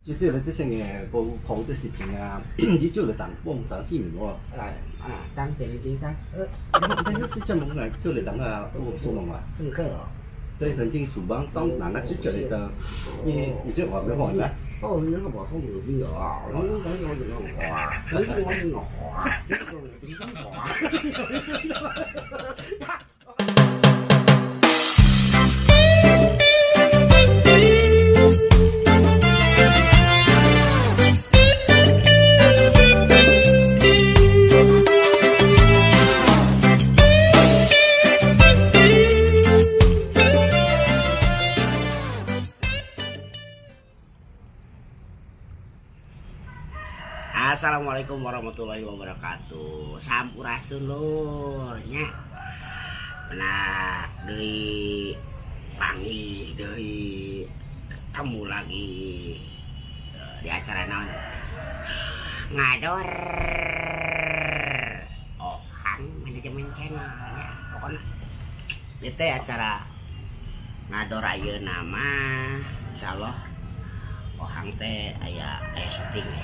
就做了这些个高好的视频啊，你做了当当知名喎。当电影当但是这门来做了当啊，我说嘛嘛。深刻哦。在神经书帮当哪那去做了的，你这话没话呢？哦，那个我从有些啊，我讲我就讲话，我讲我就讲话，这个就讲话。Assalamualaikum warahmatullahi wabarakatuh. Sampurasun lurnya. Nah, deui panggih deui ketemu lagi di acara naon? Ngador Ohang manajemen channel nya. Pokona ieu teh acara ngador ayeuna mah insyaallah Ohang teh aya syutingnya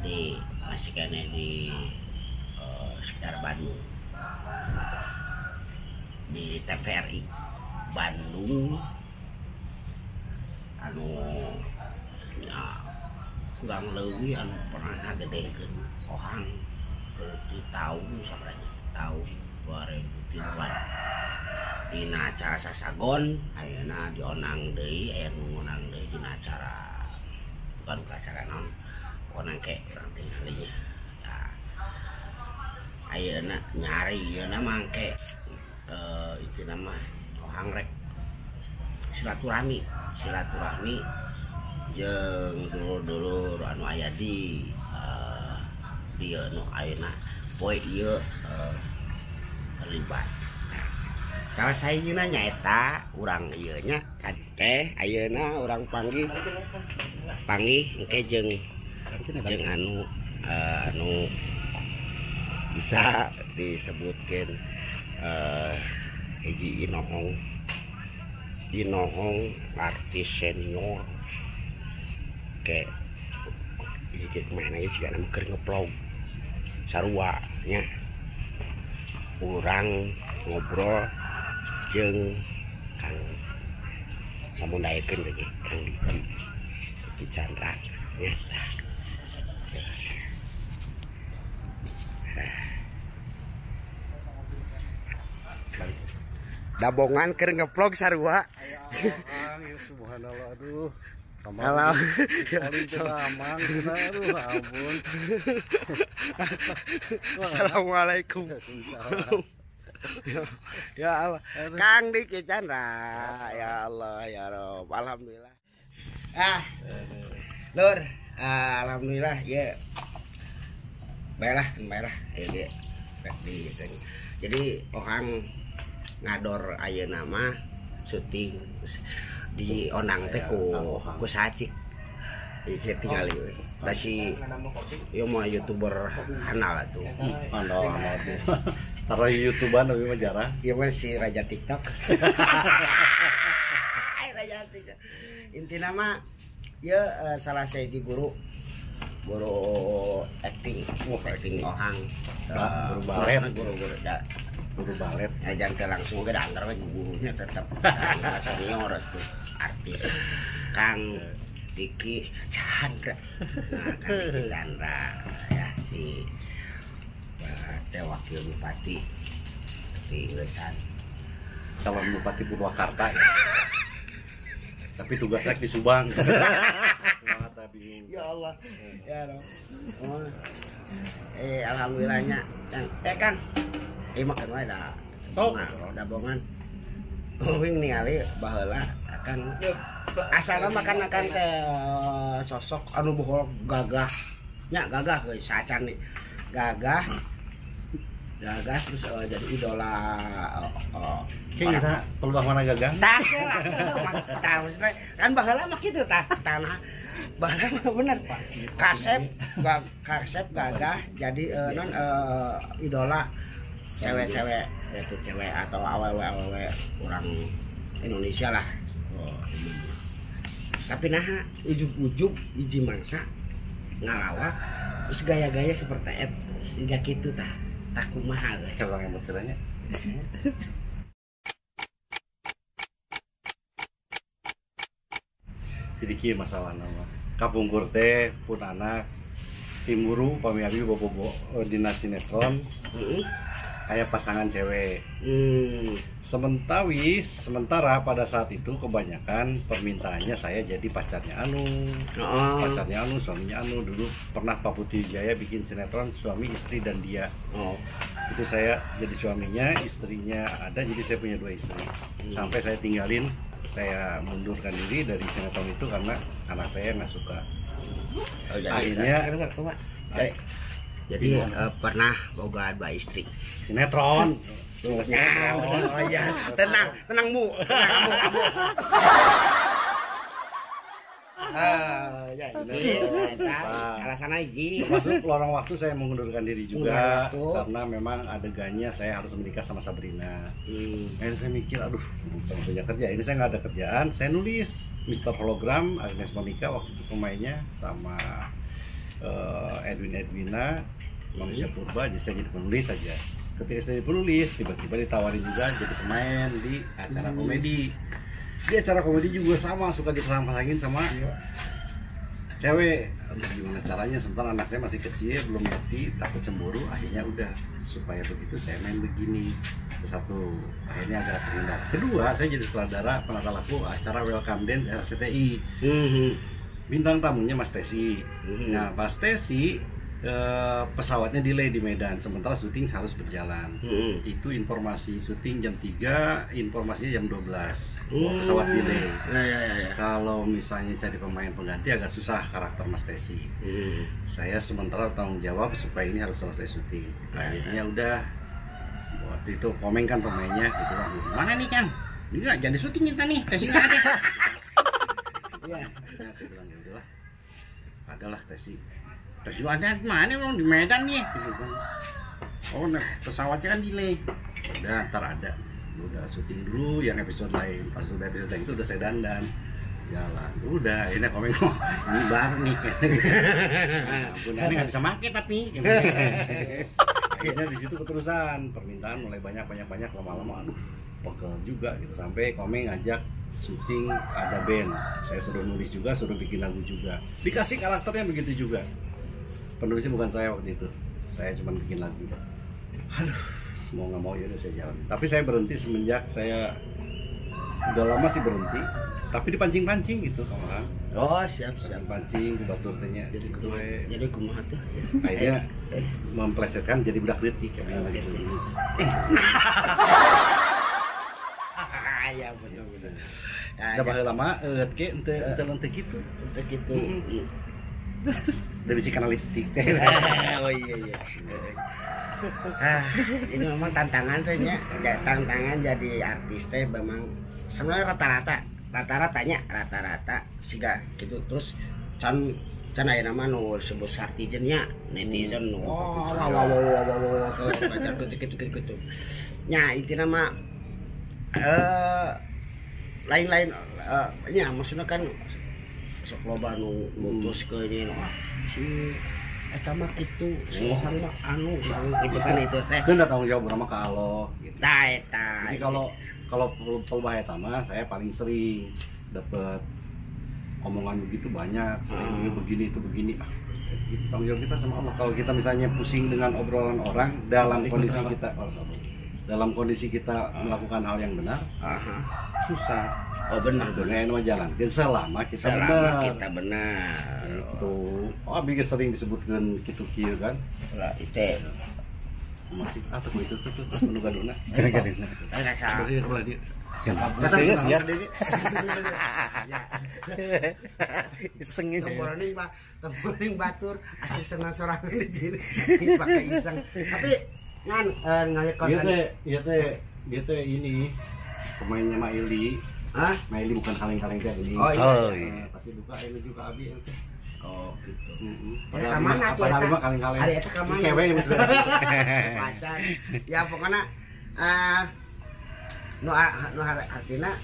di masih kene di sekitar Bandung di TVRI Bandung anu ya kurang lebih anu pernah ngagedekeun Ohang di tahun sabaranya tahun 2003 dina acara sasagon ayeuna dionang deui aya nu ngonang deui dina acara bukan acara naon pokona ke urang tinggalinya ya ayeuna nyari yeuna mangke itu nama Ohang rek silaturahmi jeung dulur-dulur anu aya di dieu nu ayeuna poe ieu terlibat. Salah saeuna nyaeta urang ieu nya kan teh ayeuna urang panggih engke jeung anu bisa disebutkeun hiji Inohong artis senior ke hiji mana geus sigana keur ngeplog sarua nya urang ngobrol jeung Kang ngamundaekeun lagi Kang Diki Chandra ya. Dabongan keur ngeplog sarua. Subhanallah aduh. Halo. Ampun. Assalamualaikum. Ya Allah, Kang Diki Chandra, ya Allah, ya Rob, alhamdulillah. Lur, alhamdulillah, ya, baiklah, ya, jadi Ohang ngador ayeuna mah syuting di Onang teh ku sacik, iki tinggali we. Da si ieu mah YouTuber handal atuh. Handal tuh. Taruh YouTubean tapi mah jarang. Ieu mah si raja TikTok. Raja TikTok. Intina mah ieu salah sahiji guru acting Ohang. Guru balet. Ya jangan langsung ke dangkar we gurunya tetap senior tuh artis. Kang Diki Chandra. Nah, Kang Diki Chandra ya si teh wakil bupati di Lesan. Calon bupati Purwakarta. Tapi tugasnya di Subang. Ya Allah. Ya Allah. Alhamdulillahnya. Kang. Makan wae da. Dabongan. Wing ningali baheula akan asalna makan teh sosok anu bohong gagah. Nya gagah geus sacan nih. Gagah terus jadi idola kayaknya peluang mana gagah? Tahu kan baheula mah kitu tah tanah. Baheula mah bener. Kasep gagah jadi idola cewek-cewek itu cewek atau awewe orang Indonesia lah. Tapi nah ujug-ujug hiji mangsa ngalawak terus gaya-gaya seperti sehingga gitu tah kumaha we. Orang yang bertiranya. Jadi kieu masalah nama. Kapungkur teh pun anak timuru pamiarwi bobogo dina sinetron. Kayak pasangan cewek. Sementara pada saat itu kebanyakan permintaannya saya jadi pacarnya Anu. Pacarnya Anu, suaminya Anu. Dulu pernah Pak Putri Jaya bikin sinetron suami, istri, dan dia. Itu saya jadi suaminya, istrinya ada, jadi saya punya 2 istri. Sampai saya tinggalin, saya mundurkan diri dari sinetron itu karena anak saya nggak suka. Akhirnya jadi pernah boga 2 istri sinetron. Oh ya, tenang Bu. Alasan aja. Masuk lorong waktu saya mengundurkan diri juga karena memang adegannya saya harus menikah sama Sabrina. Akhirnya saya mikir, aduh, bukan punya kerja. Ini saya nggak ada kerjaan. Saya nulis Mr. Hologram, Agnes Monica waktu itu pemainnya sama Edwina, Manusia Purba. Jadi saya jadi penulis saja. Ketika saya jadi penulis, tiba-tiba ditawarin juga jadi pemain di acara komedi. Di acara komedi juga sama, suka diperang-perangin sama cewek. Gimana caranya, sementara anak saya masih kecil, belum ngerti, takut cemburu. Akhirnya udah, supaya begitu saya main begini. Satu, akhirnya agak terhindar. Kedua, saya jadi sutradara penata laku acara Welcome Dance RCTI. Bintang tamunya Mas Tesi. Nah, Mas Tesi pesawatnya delay di Medan, sementara syuting harus berjalan. Itu informasi syuting jam 3, informasinya jam 12. Pesawat delay. Kalau misalnya cari pemain pengganti agak susah karakter Mas Tesi. Saya sementara tanggung jawab supaya ini harus selesai syuting. Akhirnya udah waktu itu komen kan pemainnya gitu, mana nih Kang? Ini nggak jadi syuting kita nih, Tesi nggak ada. Iya, saya bilang ya udahlah, adalah Tesi. Terus ada mana orang di Medan nih gitu kan. Oh, nah, pesawatnya kan delay. Udah, ntar ada. Udah syuting dulu yang episode lain. Pas udah episode lain itu udah saya dandan. Jalan. Udah, ini komen kok. Ini baru nih. Ampun, ini nggak bisa make tapi. Akhirnya di situ keterusan permintaan mulai banyak lama-lama. Aduh, pegel juga gitu. Sampai komen ngajak syuting ada band. Saya suruh nulis juga, suruh bikin lagu juga. Dikasih karakternya begitu juga. Penulisnya bukan saya waktu itu, saya cuma bikin lagu. Aduh, mau nggak mau ya udah saya jalan. Tapi saya berhenti semenjak saya udah lama sih berhenti, tapi dipancing-pancing gitu orang. Oh siap. Pancing, batur tanya. Jadi kumaha tuh? Akhirnya memplesetkan jadi budak detik kayak gitu. Ya betul. Udah bakal lama, ente gitu. Dari si kanal lipstick. Oh iya. Ini memang tantangan tuh nya. Tantangan jadi artis teh memang sebenarnya rata-rata siga gitu terus can aya nama nu sebut sartijennya netizen wow gitu. Nya intina mah lain-lain nya maksudnya kan sok loba nu mutus ke ini si eta mah kitu sohang mah anu gitu kan itu teh kan tanggung jawab sama ka Allah gitu. Eta. Jadi kalau bahaya mah saya paling sering dapat omongan begitu banyak, sering begini itu begini. Tanggung jawab kita sama Allah. Kalau kita misalnya pusing dengan obrolan orang dalam kondisi kita melakukan hal yang benar, susah. Oh benar nama jalan. Dan selama kita benar. Itu bikin sering disebutkan gitu kan. Lah itu masih apa itu penuh gaduna. Enggak salah. Dia. Kata ya. Isengnya temporing Pak. Temporing batur asisten sorangan jadi pakai iseng. Tapi ngalihat konten. Iya teh ini pemainnya Maili. Maili bukan kaleng-kaleng kayak ini. Oh iya. Tapi buka ini juga Abi ente. Oh gitu. Padahal mana tuh eta? Kaleng-kaleng. Ada eta ka mana? Cewek yang masih pacar. Ya pokoknya nu artina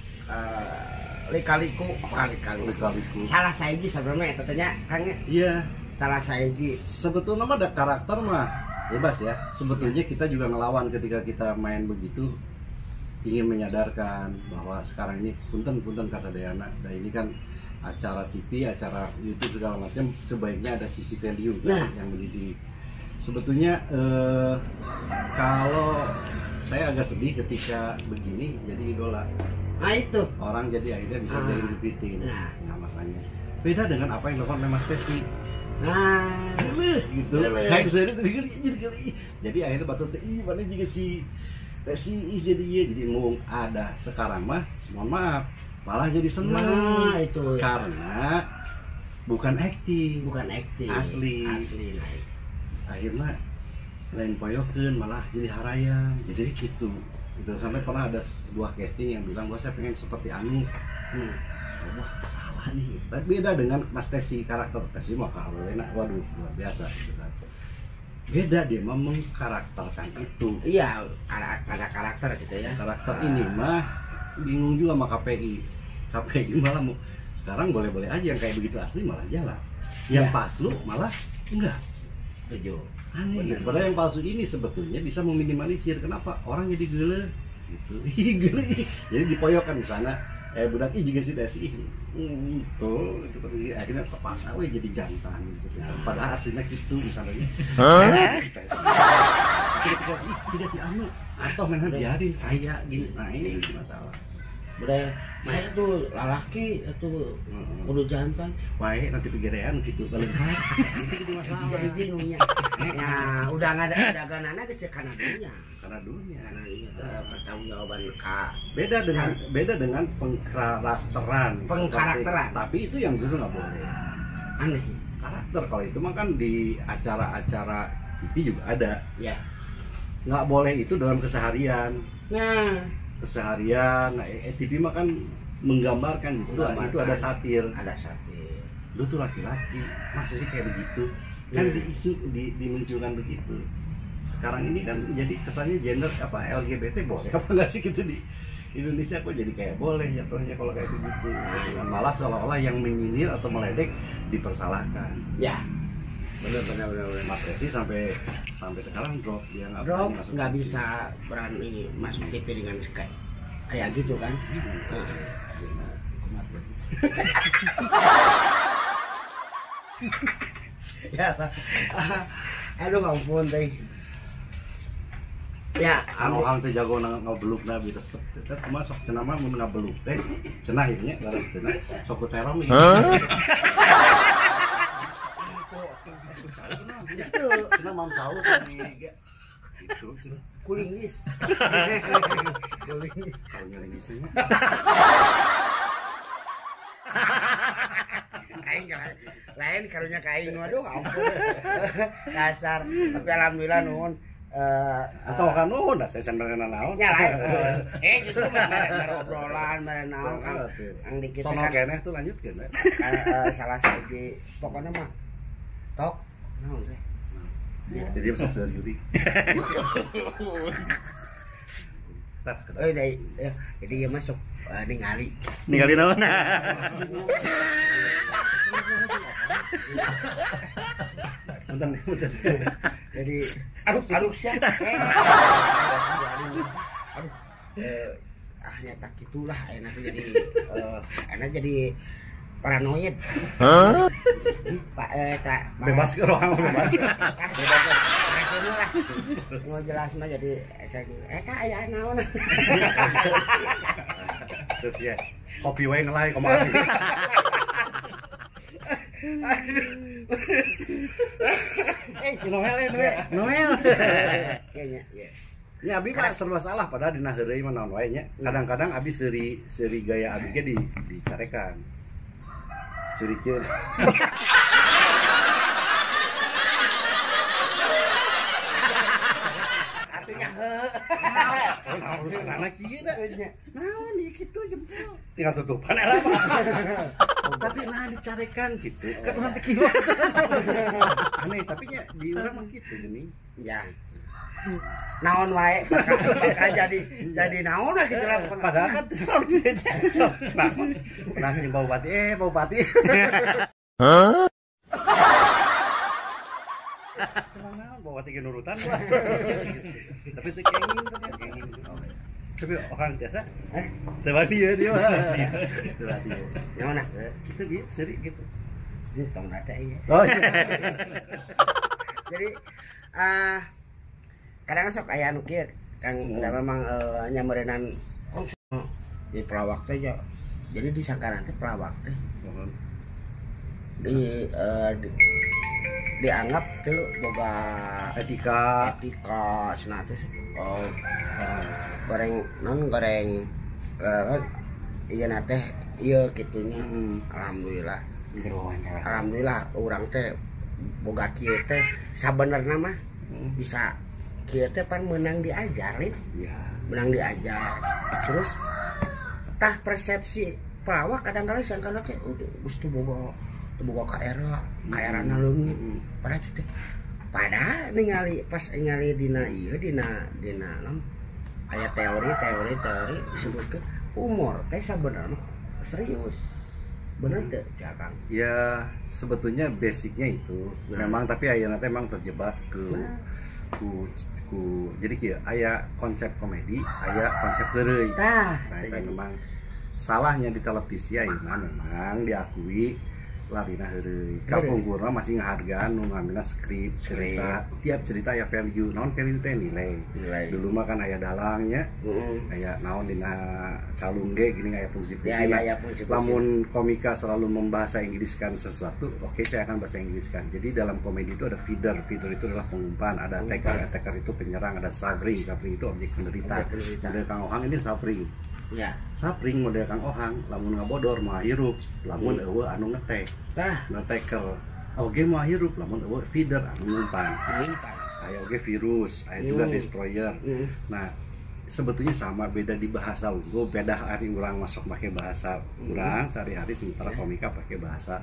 lika-liku Lika-liku. salah saiji sebenarnya eta teh nya Kang. Iya. Salah saiji. Sebetulnya mah ada karakter mah bebas ya. Sebetulnya kita juga ngelawan ketika kita main begitu, ingin menyadarkan bahwa sekarang ini punten kasadayana. Dan ini kan acara TV, acara YouTube segala macam, sebaiknya ada sisi value yang mendidik. Sebetulnya kalau saya agak sedih ketika begini jadi idola. Nah itu Orang jadi akhirnya bisa jadi dupitin. Nah makanya beda dengan apa yang dilakukan Mas Tesi. Gitu. Kayak saya itu jadi akhirnya batu teh mana juga si Tesi jadi jadi ngomong ada sekarang mah mohon maaf malah jadi senang. Nah, itu karena bukan acting asli. Akhirnya lain poyokeun malah jadi harayang jadi gitu sampai pernah ada sebuah casting yang bilang bahwa saya pengen seperti Anu. Wah salah nih. Tapi beda dengan Mas Tesi, karakter Tesi mah kalau enak waduh luar biasa gitu kan. Beda dia mah mengkarakterkan itu. Iya, ada karakter gitu ya. Karakter ini mah bingung juga sama KPI. KPI malah mau sekarang boleh-boleh aja yang kayak begitu asli malah jalan. Yang palsu malah enggak. Setuju. Aneh. Padahal yang palsu ini sebetulnya bisa meminimalisir. Kenapa? Orang jadi gele gitu. Gele. Jadi dipoyokkan di sana. Budak juga sih Tesi. Tuh, itu akhirnya kepaksa we jadi jantan gitu. Padahal aslinya gitu misalnya. Tidak si Anu atau main biarin kayak gini. Nah, ini masalah. Udah, main tuh lalaki itu kudu jantan. Baik nanti pikiran gitu kalau Itu jadi masalah. Jadi bingungnya. Ya, udah nggak ada dagangannya ke karena dunia. Karena dunia. Karena ini pertanggung jawaban Beda dengan pengkarakteran. Tapi itu yang justru nggak boleh. Aneh. Karakter kalau itu mah kan di acara-acara TV juga ada. Ya. Nggak boleh itu dalam keseharian. Nah. Keseharian, TV mah kan menggambarkan gitu. Itu ada satir. Lu tuh laki-laki, masa sih kayak begitu? Kan dimunculkan begitu. Sekarang ini kan jadi kesannya gender apa LGBT boleh apa nggak sih gitu di Indonesia kok jadi kayak boleh jatuhnya kalau kayak begitu. Malah seolah-olah yang menyindir atau meledek dipersalahkan. Ya. Benar. Mas Resi sampai sekarang drop dia nggak bisa berani masuk TV dengan kayak gitu kan. Ya aduh ampun teh ya orang teh jago ngabeluk na bi resep teh kumaha sok cenah mah mun ngabeluk teh cenah ieu nya dalam cenah sok terong ieu itu cenah mau tahu tadi itu cenah kulingis kalau nyelingis nya lain karunya kain waduh ampun dasar tapi alhamdulillah nuhun atau kan udah saya sambil naon nya lain justru mah obrolan naon kan ang dikit sono keneh tuh lanjutkeun salah saji pokoknya mah tok naon teh jadi sok juri jadi ya masuk ningali naon Bentar. Jadi aduh siapa? Nyata gitulah enak jadi paranoid. Pak bebas ke orang bebas. Lah. Mau jelas mah jadi aya naon. Terus ya. Kopi wae ngelai komaha. Noel. Ya abi mah serba salah padahal dina heureuy mah naon wae nya. Kadang-kadang abi seuri gaya abi ge dicarekan. Seurikeun. Artinya naon urusan anak kieu da. Naon ieu kitu jempol. Tinggal tutupan lah. Tapi nah dicarekan gitu. Kan urang teh kieu. Aneh tapi nya di urang mah kitu geuning. Ya. naon wae bakal jadi naon lah gitu lah Padahal kan nah ini bau pati bawa tiga nurutan gua. Tapi itu kenging. Tapi orang biasa, tebali ya dia. Yang mana? Itu gitu, seri gitu. Ini tong ada ya. Oh iya. Jadi kadang sok aya anu kieu Kang memang nyameureunnan di pelawak teh ya. Jadi disangka nanti pelawak teh dianggap tuh boga etika cenah teh goreng ieu na teh ieu kitunya. Alhamdulillah urang teh boga kieu teh sabenerna mah bisa kieu teh pan menang diajarin. ya Menang diajar. Terus tah persepsi pelawak kadang-kadang sangkana teh geus teu boga kaerana leungit. Padahal ningali pas ningali dina aya teori disebutkeun umur teh sabenerna serius. Bener teh Kang? ya sebetulnya basicnya itu memang, tapi ayeuna teh memang terjebak ku jadi kieu aya konsep komedi, aya konsep heureuy. Nah, itu memang salahnya di televisi ayeuna memang diakui larina heureuy. Kapungkurna masih ngahargaan nu ngambilna skrip, cerita. Tiap cerita aya value. Naon value teh nilai. Dulu mah kan aya dalangnya. Aya naon dina calung ge gini aya fungsi-fungsi. Ya, Lamun komika selalu membahasa Inggriskan sesuatu, oke saya akan bahasa Inggriskan. Jadi dalam komedi itu ada feeder. Feeder itu adalah pengumpan, ada attacker, attacker itu penyerang, ada suffering. Suffering itu objek penderita. Model Kang Ohang ini suffering. Ya. Sapring model Kang Ohang, lamun ngabodor mah hirup, lamun eueuh anu ngetek. Ngeteker. Oge mah hirup, lamun eueuh feeder anu ngumpan. Aya oge virus, aya juga destroyer. Nah, sebetulnya sama, beda di bahasa unggul, beda hari urang masuk pakai bahasa urang sehari-hari, sementara komika pakai bahasa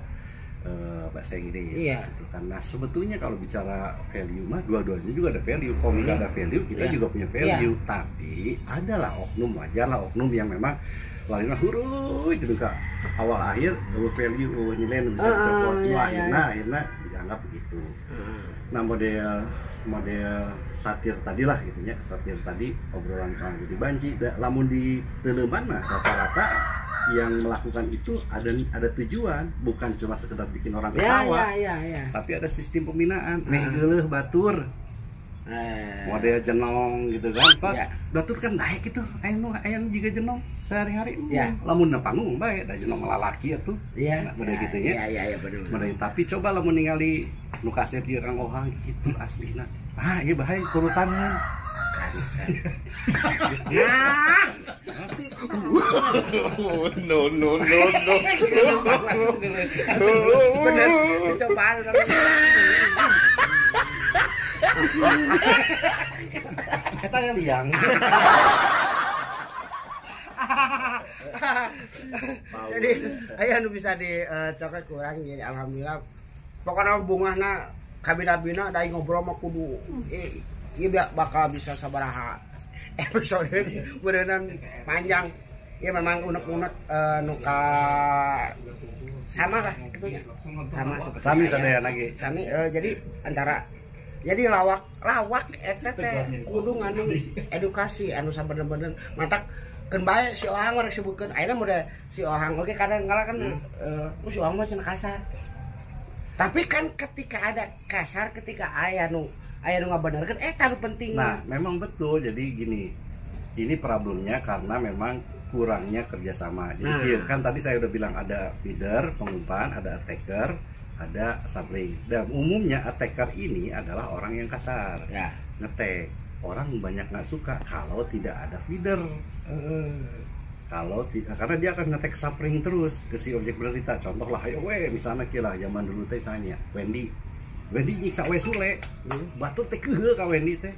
Inggris. Gitu kan. Nah, sebetulnya kalau bicara value mah dua-duanya juga ada value. Komika ada value, kita juga punya value. Tapi adalah oknum, wajarlah oknum yang memang lainnya huruy gitu Kak. Awal akhir value nilai bisa support akhirnya dianggap begitu. Nah, model satir tadi lah gitu ya. Satir tadi obrolan soal Budi Banci, lamun di Teuleman mah rata-rata yang melakukan itu ada tujuan, bukan cuma sekedar bikin orang ketawa, tapi ada sistem pembinaan. Geuleuh batur, model jenong gitu kan, Pak. Batur kan naik itu, aya juga jenong sehari-hari. Lamun na panggung bae, da jenong lalaki atuh. Model gitu ya. Bener. Tapi coba lamun ningali nu kasep ieu Kang Ohang gitu aslina. Ieu bae turutanna. No. Bener, dicobaan Eta yang liang. Jadi aya nu bisa dicoket kurang, jadi alhamdulillah. Pokoknya bungahna kabina-bina da ngobrol mah kudu ieu bakal bisa sabaraha episode beuneunan panjang. Ya memang unek-unek nu ka sama lah kitunya. Sami sadaya lagi. Sami jadi antara lawak eta teh kudu ngandung edukasi anu sabener-bener mantak keun bae si Ohang rek sebutkeun ayeuna mode si Ohang oge kadang-kala kan si Ohang mah cenah kasar. Tapi kan ketika ada kasar, ketika aya nu ngabenerkeun eta nu penting. Nah, memang betul. Jadi gini. Ini problemnya karena memang kurangnya kerjasama. Jadi kan tadi saya udah bilang ada feeder, pengumpan, ada attacker, ada sapling. Dan umumnya attacker ini adalah orang yang kasar, ngetek. Orang banyak nggak suka kalau tidak ada feeder. Karena dia akan ngetek sapling terus ke si objek penderita. Contoh lah, ayo misalnya kira zaman dulu teh tanya Wendy nyiksa we Sule, batur teh keuheuh ka Wendy teh.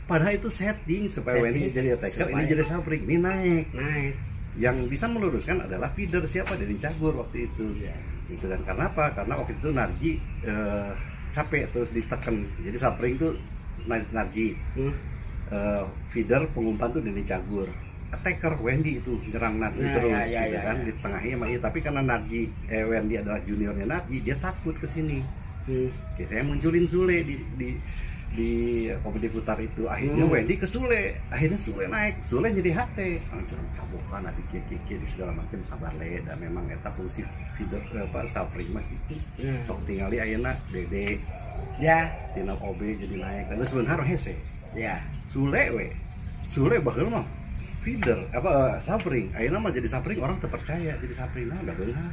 Padahal itu setting supaya Wendy jadi attacker, ini jadi sapling, ini naik. Yang bisa meluruskan adalah feeder siapa, dari Cagur waktu itu. Gitu. Dan karena apa? Karena waktu itu Narji capek terus ditekan. Jadi sapling itu Narji. Hmm. Feeder pengumpan tuh Denny Cagur. Attacker Wendy itu nyerang Narji Nah, terus ya, gitu ya, kan ya. di tengahnya emang iya. Tapi karena Wendy adalah juniornya Narji, dia takut ke sini. Oke, saya munculin Sule di komedi putar itu. Akhirnya Wendy ke Sule, akhirnya Sule naik, Sule jadi HT langsung cabokan nanti kiki di segala macam sabar le. Dan memang eta fungsi feeder suffering mah itu sok tinggali ayeuna Dede Ya, tina OB jadi naik karena sebenarnya hese ya. Sule baheula mah feeder suffering ayeuna mah jadi suffering orang terpercaya jadi suffering nah udah benar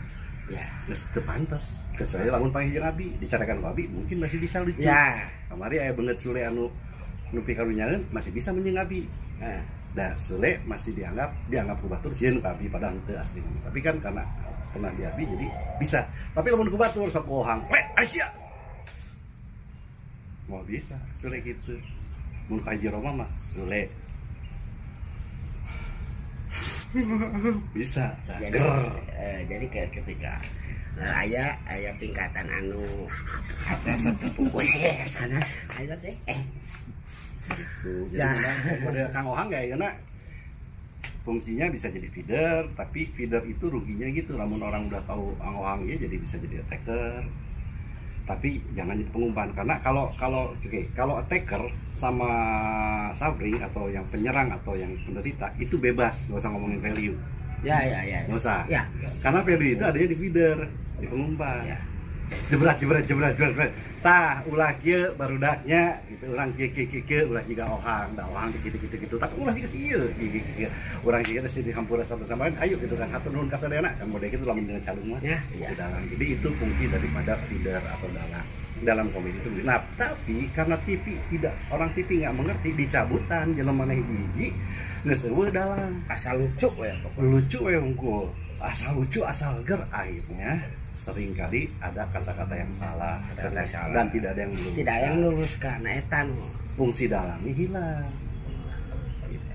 Ya. geus teu pantes kecuali lamun panggil jeung abi dicarakan ku abi mungkin masih bisa lucu Ya. kamari aya beungeut Sule anu pikarunyaeun masih bisa menjeng abi Nah, dah Sule masih dianggap ku batur sieun ka abi padahal teu asli tapi kan karena pernah di abi jadi bisa tapi lamun ku batur sok kohang Asia mau bisa Sule gitu mun ka Jeroma mah Sule bisa jadi, ger jadi kayak ketika aya tingkatan anu atas sepupu sana ayo teh gitu. Jadi Ya. udah Kang Ohang ya fungsinya bisa jadi feeder tapi feeder itu ruginya gitu namun orang udah tahu Kang Ohang ya jadi bisa jadi attacker tapi jangan jadi pengumpan karena kalau attacker sama suffering atau yang penyerang atau yang penderita itu bebas nggak usah ngomongin value ya nggak usah ya karena value itu adanya di feeder di pengumpan ya jebret tah ulah kieu barudaknya gitu urang kieu ulah jiga Ohang da Ohang gitu tapi ulah jiga si ieu urang jiga teh di hampura satu sama lain ayo gitu kan hatur nuhun ka sadayana kan model kitu lamun dengan calung mah Ya, di dalam jadi itu fungsi daripada feeder atau dalam komedi itu nah tapi karena TV tidak orang TV nggak mengerti dicabutan jelema maneh hiji geus eueuh dalang asal lucu ya pokoknya. lucu we unggul asal lucu asal ger akhirnya seringkali ada kata-kata yang salah Kata-kata salah. dan tidak ada yang lurus Tidak yang lulus karena etan. fungsi dalamnya hilang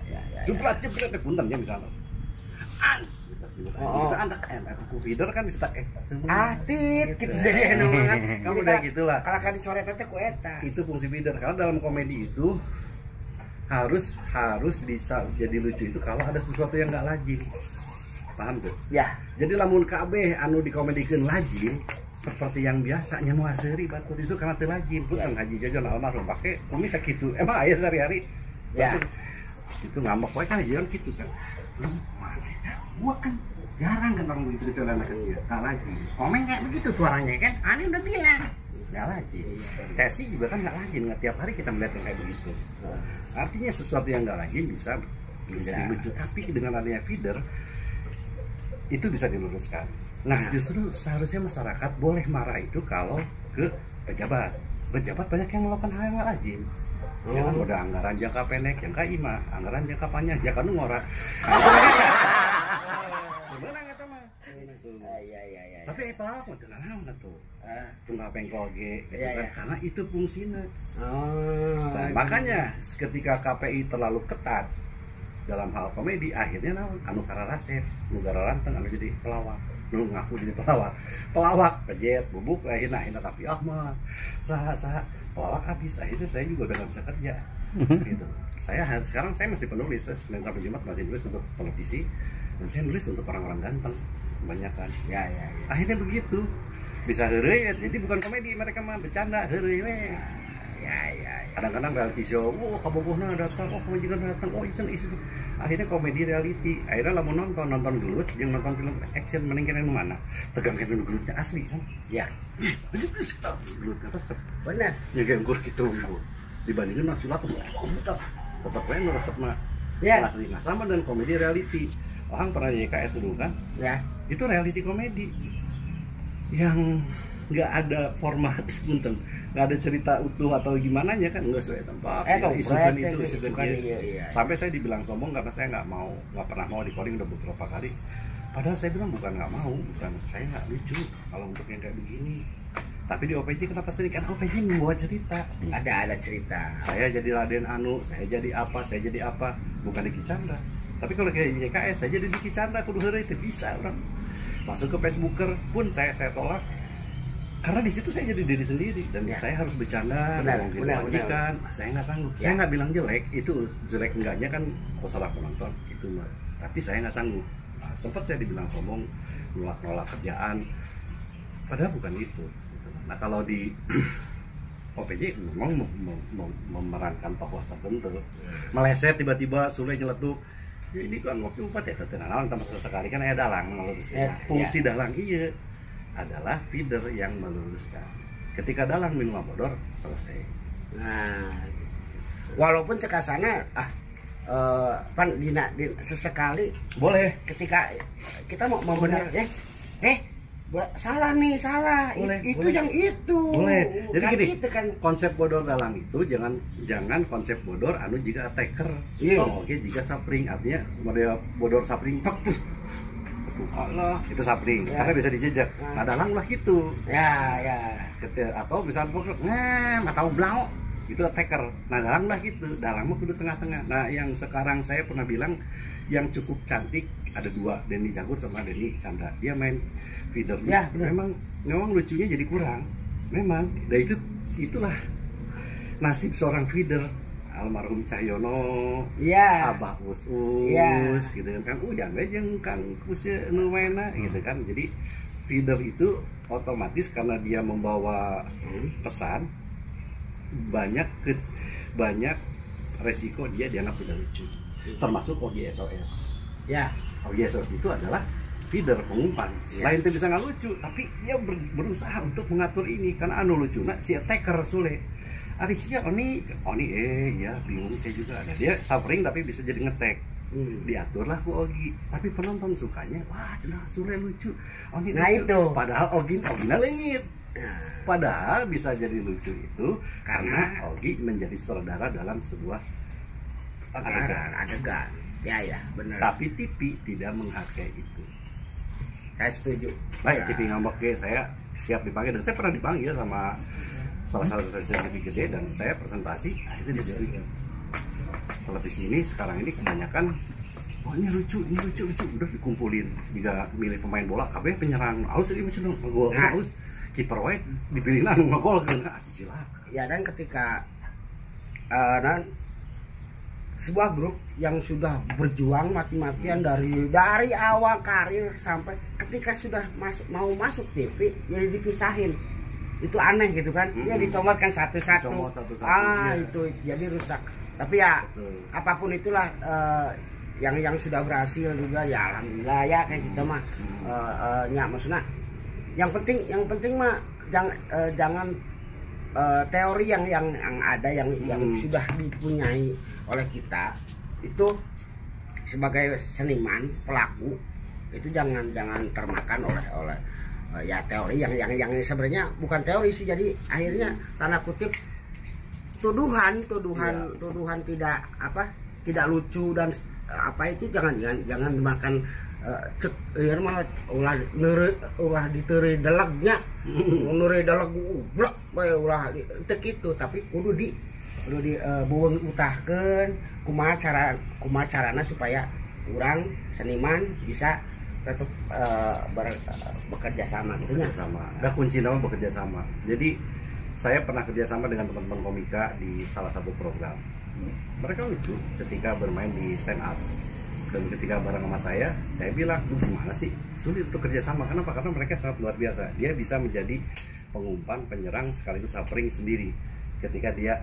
Ya. jebret punten ya misalnya Oh. kita anak aku feeder kan bisa tak Atit gitu jadi anu banget. kamu udah gitulah Kalau kan dicoret teh ku eta. itu fungsi feeder karena dalam komedi itu harus bisa jadi lucu itu kalau ada sesuatu yang nggak lazim paham tuh Ya. jadi lamun kabeh anu dikomedikeun lazim seperti yang biasanya nu aseri batur itu karena teu lazim pun Kang Haji Jojon almarhum pake kumis sakitu emang aya sehari-hari Ya. itu ngambek wae kan jangan gitu kan gua kan jarang kan orang begitu kecuali anak kecil nggak lazim komen kayak begitu suaranya kan aneh udah bilang nggak lazim Tesi juga kan nggak lazim nggak tiap hari kita melihat yang kayak begitu artinya sesuatu yang nggak lazim bisa menjadi lucu tapi dengan adanya feeder itu bisa diluruskan. Nah, justru seharusnya masyarakat boleh marah itu kalau ke pejabat. Pejabat banyak yang melakukan hal yang nggak lazim. Ya kan udah anggaran jangka pendek, jangka ima, anggaran jangka panjang, jangka nu ngora. Sebenarnya kata mah. Ya. Tapi pelawak mah teu naon atuh. Ah. Tunggal pengkol ge gitu Iya, kan iya. karena itu fungsinya. Oh. Nah, makanya ketika KPI terlalu ketat dalam hal komedi akhirnya naon anu kararasep nu gararanteng anu jadi pelawak nu ngaku jadi pelawak pejet bubuk akhirnya tapi mah saha pelawak habis akhirnya saya juga udah gak bisa kerja gitu sekarang saya masih penulis Senin sampai Jumat masih nulis untuk televisi dan saya nulis untuk orang-orang ganteng kebanyakan Ya. akhirnya begitu bisa heureuy jadi bukan komedi mereka mah bercanda heureuy we Ya. kadang-kadang reality show, kabogohna datang, pemajikan datang, isu. Akhirnya komedi reality, akhirnya lamun nonton gelut, yang nonton film action meninggalnya mana? Tegang kan gelutnya asli kan? Ya. Begitu sih, gelutnya resep. Benar. Ya kayak nggur gitu nggur. Dibandingin nasi lato, tetap keren resep mah. Ya. Asli. Nah sama dengan komedi reality, orang pernah YKS dulu kan? Ya. Itu reality komedi yang nggak ada format punten nggak ada cerita utuh atau gimana nya kan nggak sesuai tempat isukan itu isukan iya. sampai saya dibilang sombong karena saya nggak pernah mau di calling udah beberapa kali padahal saya bilang bukan nggak mau bukan saya nggak lucu kalau untuk yang kayak begini tapi di OPJ kenapa sering kan OPJ membawa cerita Ada cerita. saya jadi Raden Anu saya jadi apa bukan Diki Chandra tapi kalau kayak YKS saya jadi Diki Chandra kudu heureuy itu bisa orang masuk ke Facebooker pun saya tolak karena di situ saya jadi diri sendiri dan Ya. saya harus bercanda, Benar, ngomongin benar, majikan. Saya nggak sanggup. Ya. Saya nggak bilang jelek, itu jelek enggaknya kan terserah penonton itu mah. Tapi saya nggak sanggup. Nah, sempat saya dibilang sombong, nolak kerjaan. Padahal bukan itu. Nah kalau di OPJ memang memerankan tokoh tertentu, meleset tiba-tiba Sule nyeletuk. Ini kan waktu empat ya, ketenalan tambah sesekali kan ada dalang meluruskan. Fungsi dalang iya adalah feeder yang meluruskan. Ketika dalang minum bodor selesai. Nah, walaupun cekasana pan dina sesekali Boleh. ketika kita mau benar salah nih, salah. Boleh, itu boleh. Yang itu. Boleh. Jadi Kan gini, gitu kan. konsep bodor dalang itu jangan konsep bodor anu jika attacker. Iya. Oh, oke jika sapring artinya model bodor sapring pak tuh. Allah, itu sapring Ya. karena bisa dijejak. Nah. Nah, dalang lah gitu. Ya. Atau misalnya pokok nggak tahu blau itu attacker. Nah, dalang lah gitu. Dalang mah kudu tengah-tengah. Nah, yang sekarang saya pernah bilang yang cukup cantik ada dua, Denny Cagur sama Denny Chandra. Dia main feeder. Ya, benar. Memang lucunya jadi kurang. Memang. Dan itulah nasib seorang feeder. Almarhum Cahyono, Iya. Abah Us, Ya. gitu kan, Kang Ujang jeung Kang Kusya nu maena gitu kan. Jadi feeder itu otomatis karena dia membawa pesan banyak resiko dia dianggap tidak lucu. Termasuk OGSOS. Ya. OGSOS itu adalah feeder pengumpan. Ya. Lain itu bisa nggak lucu, tapi dia berusaha untuk mengatur ini karena anu lucu. Nah, si attacker Sule. Arisnya ya bingung saya juga. Nah, dia suffering tapi bisa jadi ngetek. Diaturlah ku Ogi. Tapi penonton sukanya, wah cenah Sule lucu. Oni Nah, lucu. itu. Padahal Ogina leungit. Nah, Padahal bisa jadi lucu itu karena Ogi menjadi sutradara dalam sebuah adegan. Ya, benar. Tapi TV tidak menghargai itu. Saya setuju. Baik, TV ngambek ge saya siap dipanggil dan saya pernah dipanggil sama salah satu stasiun TV gede dan saya presentasi akhirnya disetujui. Televisi ini sekarang ini kebanyakan ini lucu udah dikumpulin jika milih pemain bola KB penyerang harus ini mesti ngegol harus kiper wae dipilih ngegol kan silakan. Ya, dan ketika sebuah grup yang sudah berjuang mati-matian dari awal karir sampai ketika sudah mau masuk TV jadi dipisahin. Itu aneh gitu kan. Ya dicomotkan satu-satu. Ya. Itu jadi rusak. Tapi ya Betul. apapun itulah yang sudah berhasil juga ya alhamdulillah ya kayak kita mah maksudnya yang penting mah jangan teori yang ada yang sudah dipunyai oleh kita itu sebagai seniman pelaku itu jangan termakan oleh ya teori yang sebenarnya bukan teori sih. Jadi akhirnya tanda kutip tuduhan tidak lucu dan itu jangan dimakan ya malah ulah diteri delegnya nuri deleg ublak bae ulah teu kitu tapi kudu dibueung utahkeun kumaha carana supaya urang seniman bisa tetap bekerja sama gitu nya. Sama. Ada kunci nama bekerja sama. Jadi saya pernah kerja sama dengan teman-teman komika di salah satu program. Mereka lucu ketika bermain di stand up. Dan ketika bareng sama saya bilang, gimana sih sulit untuk kerja sama? Kenapa? Karena mereka sangat luar biasa. Dia bisa menjadi pengumpan, penyerang sekaligus suffering sendiri. Ketika dia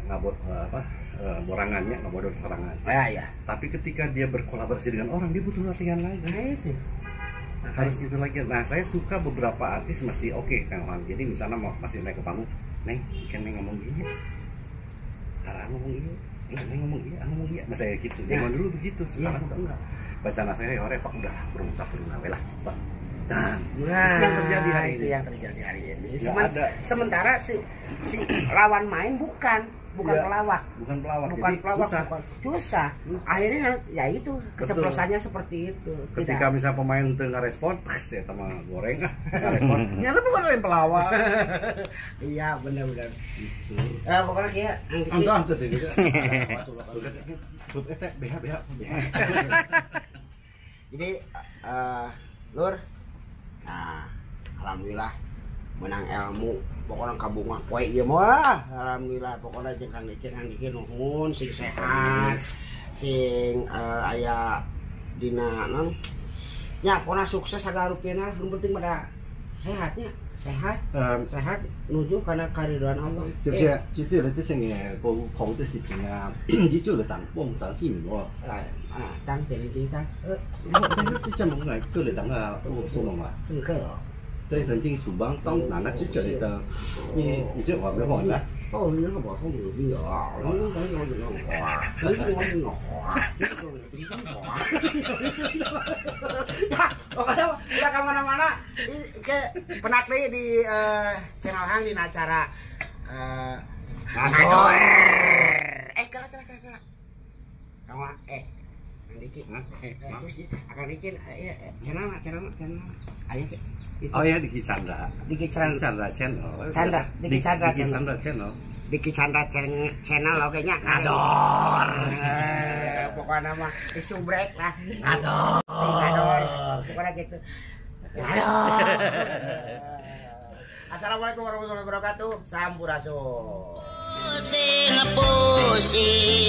borangannya bodor serangan. Ya. Tapi ketika dia berkolaborasi dengan orang, dia butuh latihan lagi. Nah itu. Harus itu lagi. Nah, saya suka beberapa artis masih oke Kang Wan. Jadi misalnya masih naik ke panggung, Neng, kan Neng ngomong gini. Tara ngomong gini. Neng ngomong gini, Mas saya gitu. Zaman dulu begitu, sekarang udah enggak. Baca saya ya Pak udah berusaha berunawe lah. Nah, yang terjadi hari ini. Yang terjadi hari ini. Ada. Sementara si lawan main bukan Ya, pelawak. Bukan pelawak. Bukan Jadi pelawak, susah. Akhirnya ya itu keceplosannya seperti itu. Ketika misalnya pemain itu nggak respon, saya sama goreng nggak respon. Nyala bukan lain pelawak. Iya benar-benar. Gitu. Pokoknya kayak Entah tuh gitu. BH. Jadi Lur, nah alhamdulillah menang ilmu pokoknya kabunga poe ieu mah alhamdulillah pokoknya jeung Kang Dicen Kang Dicen nuhun sing sehat sing aya dina naon nya pokona sukses sagarupieuna nu penting pada sehatnya sehat nuju kana karidhoan Allah 是不是？就这了，这些个高空的视频啊，你做了当帮当新闻喎。当เป็นจริงจัง这这么个做了当啊，我说嘛嘛。 คือเคย 这曾经属帮当哪那就这里的，你这话没话呢？ 哦，你那我không được gì ở, nó cái nó được hòa, nó nó hòa, pokoknya kita kemana-mana, ke penakli di channel Hang di acara Ngador, kala, kamu Diki, terus akan bikin channel, ayo Oh ya Diki Chandra. Diki Chandra channel. Diki Chandra channel. Diki Chandra channel lo kayaknya ngador. Pokoknya mah disubrek lah. Ngador. Pokoknya gitu. Ngador. Assalamualaikum warahmatullahi wabarakatuh. Sampurasun. Pusing.